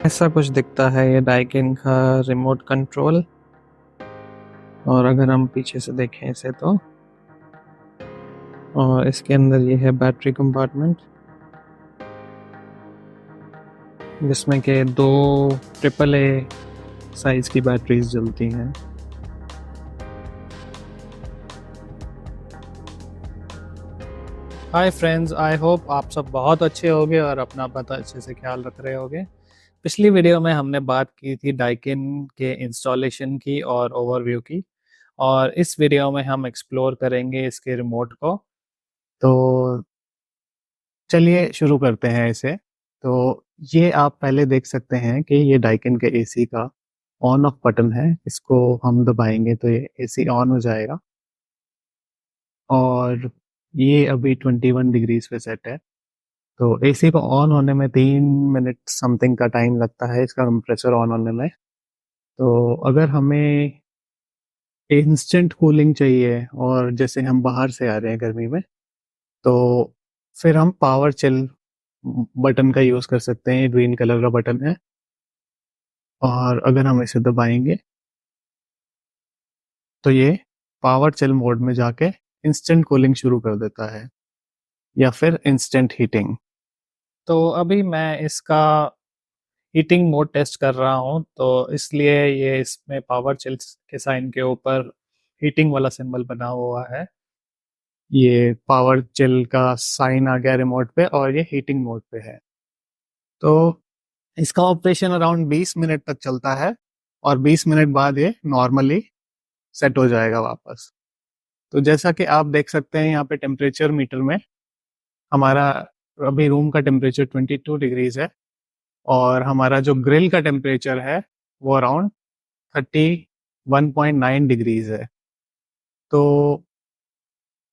ऐसा कुछ दिखता है ये डाइकिन का रिमोट कंट्रोल। और अगर हम पीछे से देखें इसे तो और इसके अंदर ये है बैटरी कंपार्टमेंट जिसमें के दो ट्रिपल ए साइज की बैटरीज जलती हैं। हाय फ्रेंड्स, आई होप आप सब बहुत अच्छे होंगे और अपना पता अच्छे से ख्याल रख रहे होंगे। पिछली वीडियो में हमने बात की थी डाइकिन के इंस्टॉलेशन की और ओवरव्यू की, और इस वीडियो में हम एक्सप्लोर करेंगे इसके रिमोट को। तो चलिए शुरू करते हैं इसे। तो ये आप पहले देख सकते हैं कि ये डाइकिन के एसी का ऑन ऑफ बटन है। इसको हम दबाएंगे तो ये एसी ऑन हो जाएगा और ये अभी 21 डिग्रीज पे सेट है। तो एसी को ऑन होने में 3 मिनट समथिंग का टाइम लगता है इसका कंप्रेसर ऑन होने में। तो अगर हमें इंस्टेंट कूलिंग चाहिए और जैसे हम बाहर से आ रहे हैं गर्मी में, तो फिर हम पावर चिल बटन का यूज कर सकते हैं। ग्रीन कलर का बटन है और अगर हम इसे दबाएंगे तो ये पावर चिल मोड में जाके इंस्टेंट कूलिंग शुरू कर देता है या फिर इंस्टेंट हीटिंग। तो अभी मैं इसका हीटिंग मोड टेस्ट कर रहा हूँ, तो इसलिए ये इसमें पावर चिल के साइन के ऊपर हीटिंग वाला सिंबल बना हुआ है। ये पावर चिल का साइन आ गया रिमोट पे और ये हीटिंग मोड पे है। तो इसका ऑपरेशन अराउंड 20 मिनट तक चलता है और 20 मिनट बाद ये नॉर्मली सेट हो जाएगा वापस। तो जैसा कि आप देख सकते हैं यहाँ पे टेम्परेचर मीटर में हमारा अभी रूम का टेम्परेचर 22 डिग्रीज है और हमारा जो ग्रिल का टेम्परेचर है वो अराउंड 31.9 डिग्रीज है। तो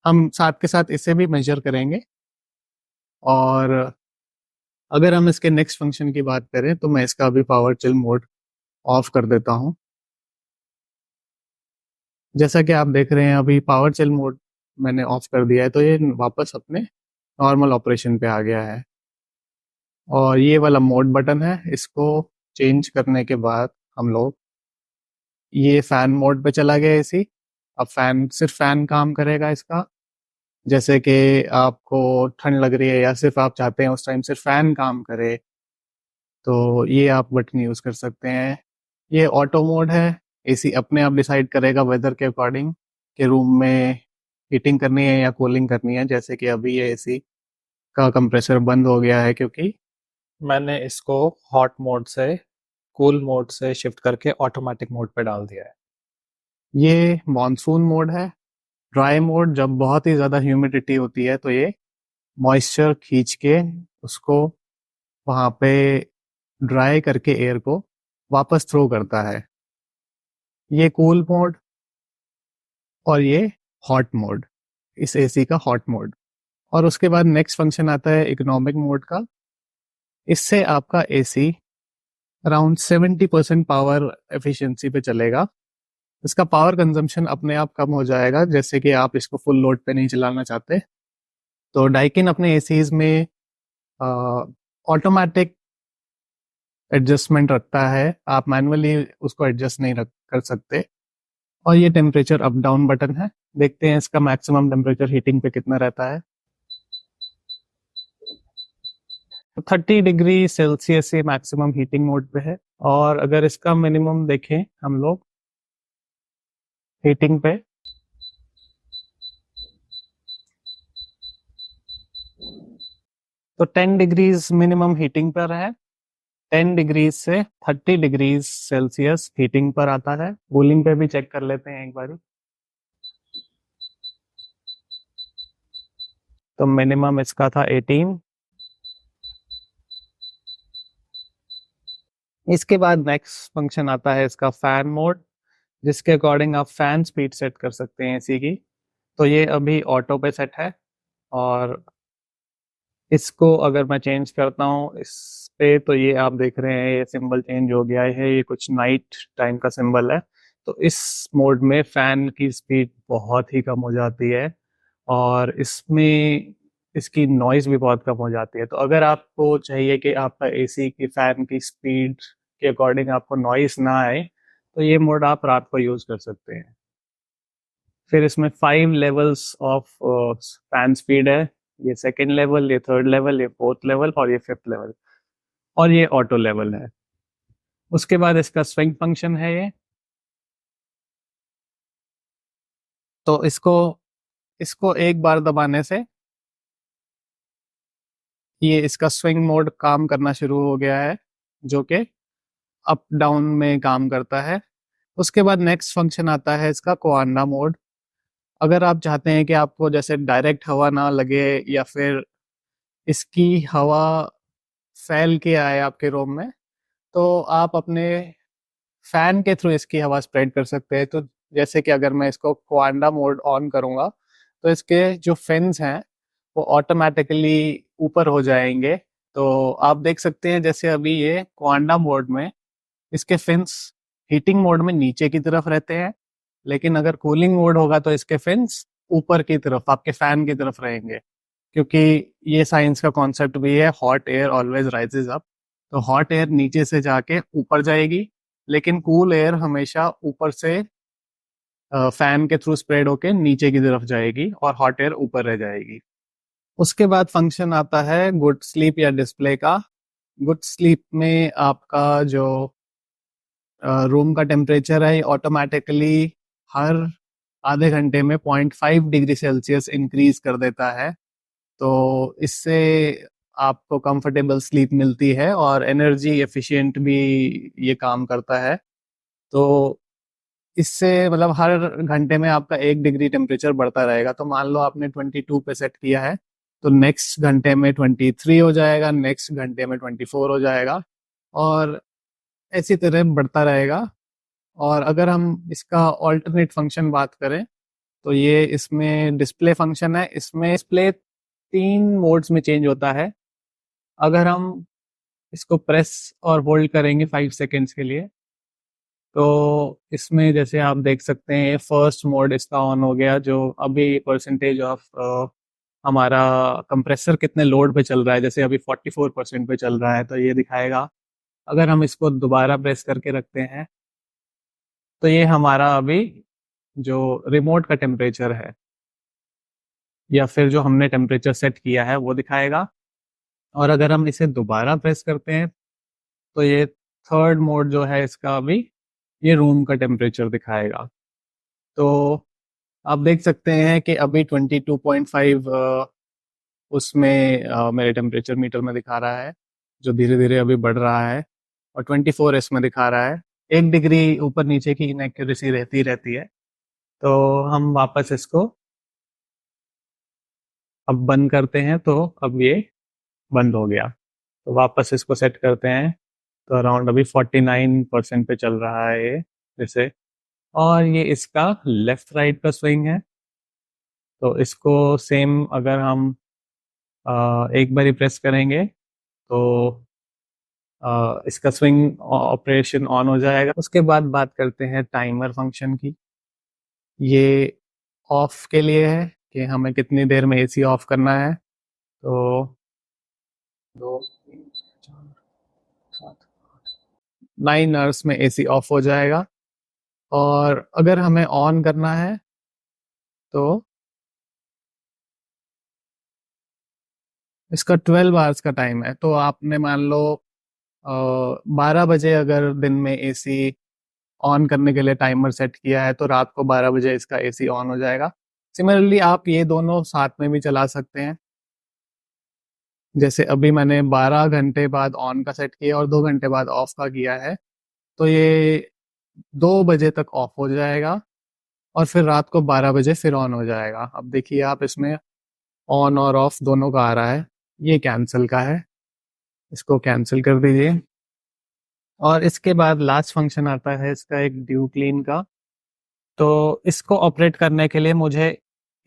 हम साथ के साथ इसे भी मेजर करेंगे। और अगर हम इसके नेक्स्ट फंक्शन की बात करें तो मैं इसका अभी पावर चिल मोड ऑफ कर देता हूँ। जैसा कि आप देख रहे हैं अभी पावर चिल मोड मैंने ऑफ कर दिया है, तो ये वापस अपने नॉर्मल ऑपरेशन पे आ गया है। और ये वाला मोड बटन है, इसको चेंज करने के बाद हम लोग ये फैन मोड पे चला गया एसी। अब फैन सिर्फ फैन काम करेगा इसका। जैसे कि आपको ठंड लग रही है या सिर्फ आप चाहते हैं उस टाइम सिर्फ फैन काम करे, तो ये आप बटन यूज कर सकते हैं। ये ऑटो मोड है, एसी अपने आप डिसाइड करेगा वेदर के अकॉर्डिंग कि रूम में हीटिंग करनी है या कूलिंग करनी है। जैसे कि अभी ये एसी का कंप्रेसर बंद हो गया है क्योंकि मैंने इसको हॉट मोड से कूल मोड से शिफ्ट करके ऑटोमेटिक मोड पे डाल दिया है। ये मॉनसून मोड है। ड्राई मोड जब बहुत ही ज़्यादा ह्यूमिडिटी होती है तो ये मॉइस्चर खींच के उसको वहाँ पे ड्राई करके एयर को वापस थ्रो करता है। ये कूल मोड और ये हॉट मोड, इस एसी का हॉट मोड। और उसके बाद नेक्स्ट फंक्शन आता है इकोनॉमिक मोड का। इससे आपका एसी अराउंड 70% पावर एफिशिएंसी पे चलेगा। इसका पावर कंजम्पशन अपने आप कम हो जाएगा जैसे कि आप इसको फुल लोड पे नहीं चलाना चाहते। तो डाइकिन अपने एसीज में ऑटोमेटिक एडजस्टमेंट रखता है, आप मैनुअली उसको एडजस्ट नहीं कर सकते। और ये टेम्परेचर अप डाउन बटन है। देखते हैं इसका मैक्सिमम टेम्परेचर हीटिंग पे कितना रहता है। 30 डिग्री सेल्सियस से मैक्सिमम हीटिंग मोड पे है। और अगर इसका मिनिमम देखें हम लोग हीटिंग पे, तो 10 डिग्रीज मिनिमम हीटिंग पर है। 10 डिग्रीज से 30 डिग्रीज सेल्सियस हीटिंग पर आता है। कूलिंग पे भी चेक कर लेते हैं एक बार। तो मिनिमम इसका था 18। इसके बाद नेक्स्ट फंक्शन आता है इसका फैन मोड, जिसके अकॉर्डिंग आप फैन स्पीड सेट कर सकते हैं एसी की। तो ये अभी ऑटो पे सेट है और इसको अगर मैं चेंज करता हूँ इस पे, तो ये आप देख रहे हैं ये सिंबल चेंज हो गया है। ये कुछ नाइट टाइम का सिंबल है। तो इस मोड में फैन की स्पीड बहुत ही कम हो जाती है और इसमें इसकी नॉइज़ भी बहुत कम हो जाती है। तो अगर आपको चाहिए कि आपका एसी की फ़ैन की स्पीड के अकॉर्डिंग आपको नॉइज़ ना आए, तो ये मोड आप रात को यूज़ कर सकते हैं। फिर इसमें 5 लेवल्स ऑफ फ़ैन स्पीड है। ये सेकंड लेवल, ये थर्ड लेवल, ये फोर्थ लेवल और ये फिफ्थ लेवल, और ये ऑटो लेवल है। उसके बाद इसका स्विंग फंक्शन है ये। तो इसको इसको एक बार दबाने से ये इसका स्विंग मोड काम करना शुरू हो गया है, जो कि अप डाउन में काम करता है। उसके बाद नेक्स्ट फंक्शन आता है इसका कोआंडा मोड। अगर आप चाहते हैं कि आपको जैसे डायरेक्ट हवा ना लगे या फिर इसकी हवा फैल के आए आपके रूम में, तो आप अपने फैन के थ्रू इसकी हवा स्प्रेड कर सकते हैं। तो जैसे कि अगर मैं इसको कोआंडा मोड ऑन करूंगा, तो इसके जो फिन्स हैं वो ऑटोमेटिकली ऊपर हो जाएंगे। तो आप देख सकते हैं जैसे अभी ये कोआंडा मोड में इसके फिन्स हीटिंग मोड में नीचे की तरफ रहते हैं, लेकिन अगर कूलिंग मोड होगा तो इसके फिन्स ऊपर की तरफ आपके फैन की तरफ रहेंगे। क्योंकि ये साइंस का कॉन्सेप्ट भी है, hot air always rises up. तो हॉट एयर नीचे से जाके ऊपर जाएगी, लेकिन कूल एयर हमेशा ऊपर से फैन के थ्रू स्प्रेड होके नीचे की तरफ जाएगी और हॉट एयर ऊपर रह जाएगी। उसके बाद फंक्शन आता है गुड स्लीप या डिस्प्ले का। गुड स्लीप में आपका जो रूम का टेम्परेचर है ऑटोमेटिकली हर आधे घंटे में 0.5 डिग्री सेल्सियस इंक्रीज कर देता है। तो इससे आपको कंफर्टेबल स्लीप मिलती है और एनर्जी एफिशिएंट भी ये काम करता है। तो इससे मतलब हर घंटे में आपका 1 डिग्री टेम्परेचर बढ़ता रहेगा। तो मान लो आपने 22 पे सेट किया है, तो नेक्स्ट घंटे में 23 हो जाएगा, नेक्स्ट घंटे में 24 हो जाएगा, और ऐसी तरह बढ़ता रहेगा। और अगर हम इसका ऑल्टरनेट फंक्शन बात करें, तो ये इसमें डिस्प्ले फंक्शन है। इसमें डिस्प्ले 3 मोड्स में चेंज होता है। अगर हम इसको प्रेस और होल्ड करेंगे 5 सेकेंड्स के लिए, तो इसमें जैसे आप देख सकते हैं फर्स्ट मोड इसका ऑन हो गया, जो अभी परसेंटेज ऑफ हमारा कंप्रेसर कितने लोड पे चल रहा है। जैसे अभी 44% पे चल रहा है, तो ये दिखाएगा। अगर हम इसको दोबारा प्रेस करके रखते हैं, तो ये हमारा अभी जो रिमोट का टेम्परेचर है या फिर जो हमने टेम्परेचर सेट किया है वो दिखाएगा। और अगर हम इसे दोबारा प्रेस करते हैं, तो ये थर्ड मोड जो है इसका अभी ये रूम का टेम्परेचर दिखाएगा। तो आप देख सकते हैं कि अभी 22.5 उसमें मेरे टेम्परेचर मीटर में दिखा रहा है, जो धीरे धीरे अभी बढ़ रहा है। और 24 इसमें दिखा रहा है। 1 डिग्री ऊपर नीचे की इनएक्यूरेसी रहती रहती है। तो हम वापस इसको अब बंद करते हैं, तो अब ये बंद हो गया। तो वापस इसको सेट करते हैं, तो अराउंड अभी 49% पे चल रहा है ये जैसे। और ये इसका लेफ्ट राइट का स्विंग है। तो इसको सेम अगर हम एक बार ही प्रेस करेंगे, तो इसका स्विंग ऑपरेशन ऑन हो जाएगा। उसके बाद बात करते हैं टाइमर फंक्शन की। ये ऑफ के लिए है कि हमें कितनी देर में एसी ऑफ करना है। तो 9 आवर्स में एसी ऑफ हो जाएगा। और अगर हमें ऑन करना है, तो इसका 12 आवर्स का टाइम है। तो आपने मान लो 12 बजे अगर दिन में एसी ऑन करने के लिए टाइमर सेट किया है, तो रात को 12 बजे इसका एसी ऑन हो जाएगा। सिमिलरली आप ये दोनों साथ में भी चला सकते हैं। जैसे अभी मैंने 12 घंटे बाद ऑन का सेट किया और 2 घंटे बाद ऑफ का किया है, तो ये 2 बजे तक ऑफ हो जाएगा और फिर रात को 12 बजे फिर ऑन हो जाएगा। अब देखिए आप इसमें ऑन और ऑफ दोनों का आ रहा है। ये कैंसिल का है, इसको कैंसिल कर दीजिए। और इसके बाद लास्ट फंक्शन आता है इसका एक ड्यू क्लीन का। तो इसको ऑपरेट करने के लिए मुझे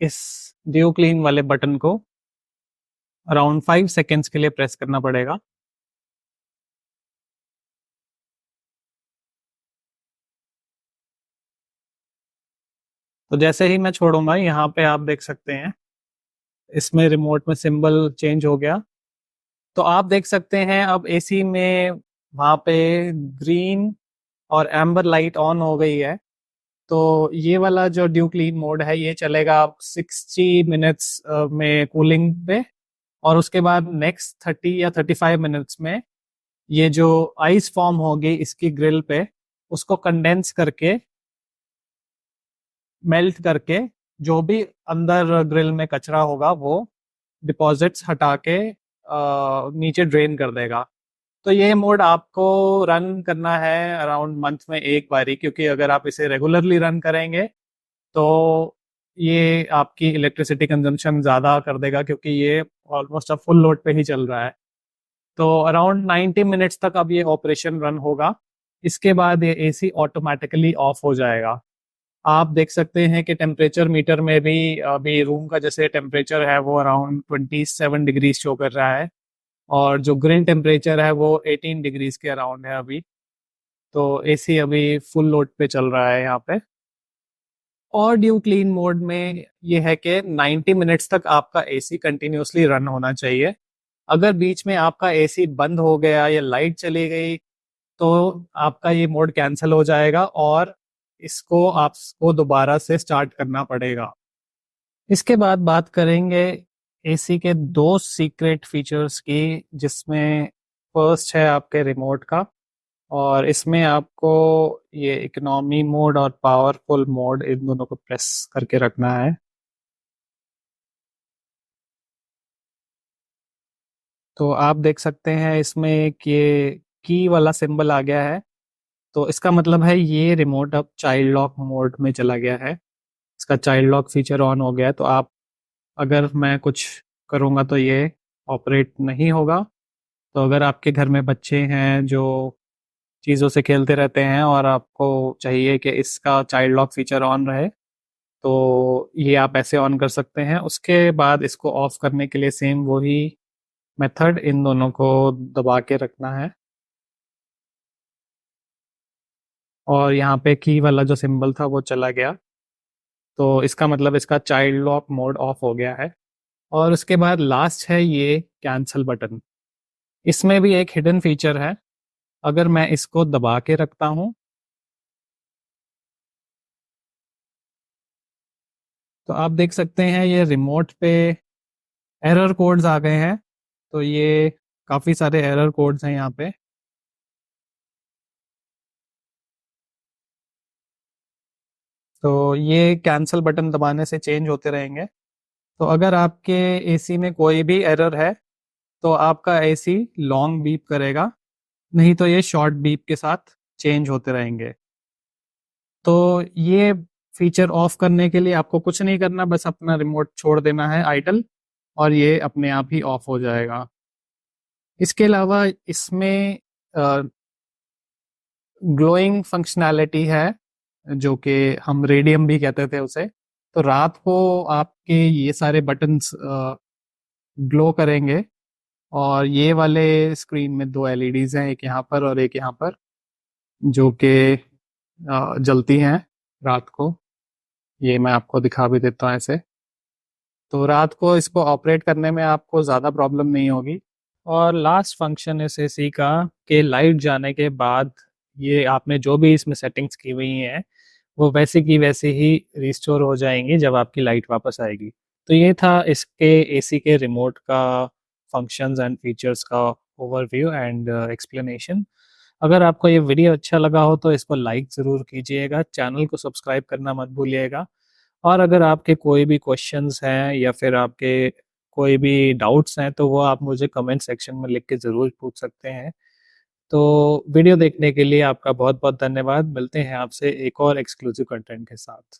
इस ड्यू क्लीन वाले बटन को अराउंड 5 सेकेंड्स के लिए प्रेस करना पड़ेगा। तो जैसे ही मैं छोड़ूंगा, यहाँ पे आप देख सकते हैं इसमें रिमोट में सिंबल चेंज हो गया। तो आप देख सकते हैं अब एसी में वहां पे ग्रीन और एम्बर लाइट ऑन हो गई है। तो ये वाला जो ड्यू क्लीन मोड है ये चलेगा 60 मिनट्स में कूलिंग पे, और उसके बाद नेक्स्ट 30 या 35 मिनट्स में ये जो आइस फॉर्म होगी इसकी ग्रिल पे, उसको कंडेंस करके, मेल्ट करके, जो भी अंदर ग्रिल में कचरा होगा वो डिपॉजिट्स हटा के नीचे ड्रेन कर देगा। तो ये मोड आपको रन करना है अराउंड मंथ में एक बारी, क्योंकि अगर आप इसे रेगुलरली रन करेंगे तो ये आपकी इलेक्ट्रिसिटी कंजम्पशन ज़्यादा कर देगा, क्योंकि ये ऑलमोस्ट अब फुल लोड पे ही चल रहा है। तो अराउंड 90 मिनट्स तक अब ये ऑपरेशन रन होगा। इसके बाद ये एसी ऑटोमेटिकली ऑफ हो जाएगा। आप देख सकते हैं कि टेम्परेचर मीटर में भी अभी रूम का जैसे टेम्परेचर है वो अराउंड 27 डिग्रीज शो कर रहा है, और जो ग्रिल टेम्परेचर है वो 18 डिग्रीज के अराउंड है अभी। तो एसी अभी फुल लोड पे चल रहा है यहाँ पे। और ड्यू क्लीन मोड में ये है कि 90 मिनट्स तक आपका एसी कंटिन्यूसली रन होना चाहिए। अगर बीच में आपका एसी बंद हो गया या लाइट चली गई तो आपका ये मोड कैंसिल हो जाएगा और इसको आपको दोबारा से स्टार्ट करना पड़ेगा। इसके बाद बात करेंगे एसी के दो सीक्रेट फीचर्स की, जिसमें फर्स्ट है आपके रिमोट का, और इसमें आपको ये इकोनॉमी मोड और पावरफुल मोड इन दोनों को प्रेस करके रखना है। तो आप देख सकते हैं इसमें कि ये की वाला सिंबल आ गया है। तो इसका मतलब है ये रिमोट अब चाइल्ड लॉक मोड में चला गया है, इसका चाइल्ड लॉक फीचर ऑन हो गया है। तो आप, अगर मैं कुछ करूँगा तो ये ऑपरेट नहीं होगा। तो अगर आपके घर में बच्चे हैं जो चीज़ों से खेलते रहते हैं और आपको चाहिए कि इसका चाइल्ड लॉक फीचर ऑन रहे, तो ये आप ऐसे ऑन कर सकते हैं। उसके बाद इसको ऑफ करने के लिए सेम वही मेथड, इन दोनों को दबा के रखना है, और यहाँ पे की वाला जो सिंबल था वो चला गया। तो इसका मतलब इसका चाइल्ड लॉक मोड ऑफ हो गया है। और उसके बाद लास्ट है ये कैंसल बटन। इसमें भी एक हिडन फीचर है। अगर मैं इसको दबा के रखता हूँ तो आप देख सकते हैं ये रिमोट पे एरर कोड्स आ गए हैं। तो ये काफ़ी सारे एरर कोड्स हैं यहाँ पे। तो ये कैंसल बटन दबाने से चेंज होते रहेंगे। तो अगर आपके एसी में कोई भी एरर है तो आपका एसी लॉन्ग बीप करेगा, नहीं तो ये शॉर्ट बीप के साथ चेंज होते रहेंगे। तो ये फीचर ऑफ करने के लिए आपको कुछ नहीं करना, बस अपना रिमोट छोड़ देना है आइडल, और ये अपने आप ही ऑफ हो जाएगा। इसके अलावा इसमें ग्लोइंग फंक्शनैलिटी है, जो कि हम रेडियम भी कहते थे उसे। तो रात को आपके ये सारे बटन्स ग्लो करेंगे, और ये वाले स्क्रीन में दो एलईडीज हैं, एक यहाँ पर और एक यहाँ पर, जो कि जलती हैं रात को। ये मैं आपको दिखा भी देता हूँ ऐसे। तो रात को इसको ऑपरेट करने में आपको ज़्यादा प्रॉब्लम नहीं होगी। और लास्ट फंक्शन इस एसी का कि लाइट जाने के बाद ये आपने जो भी इसमें सेटिंग्स की हुई हैं वो वैसे की वैसे ही रिस्टोर हो जाएंगी जब आपकी लाइट वापस आएगी। तो ये था इसके एसी के रिमोट का फंक्शंस एंड फीचर्स का ओवरव्यू एंड एक्सप्लेनेशन। अगर आपको ये वीडियो अच्छा लगा हो तो इसको लाइक ज़रूर कीजिएगा, चैनल को सब्सक्राइब करना मत भूलिएगा। और अगर आपके कोई भी क्वेश्चंस हैं या फिर आपके कोई भी डाउट्स हैं तो वो आप मुझे कमेंट सेक्शन में लिख के ज़रूर पूछ सकते हैं। तो वीडियो देखने के लिए आपका बहुत बहुत धन्यवाद। मिलते हैं आपसे एक और एक्सक्लूसिव कंटेंट के साथ।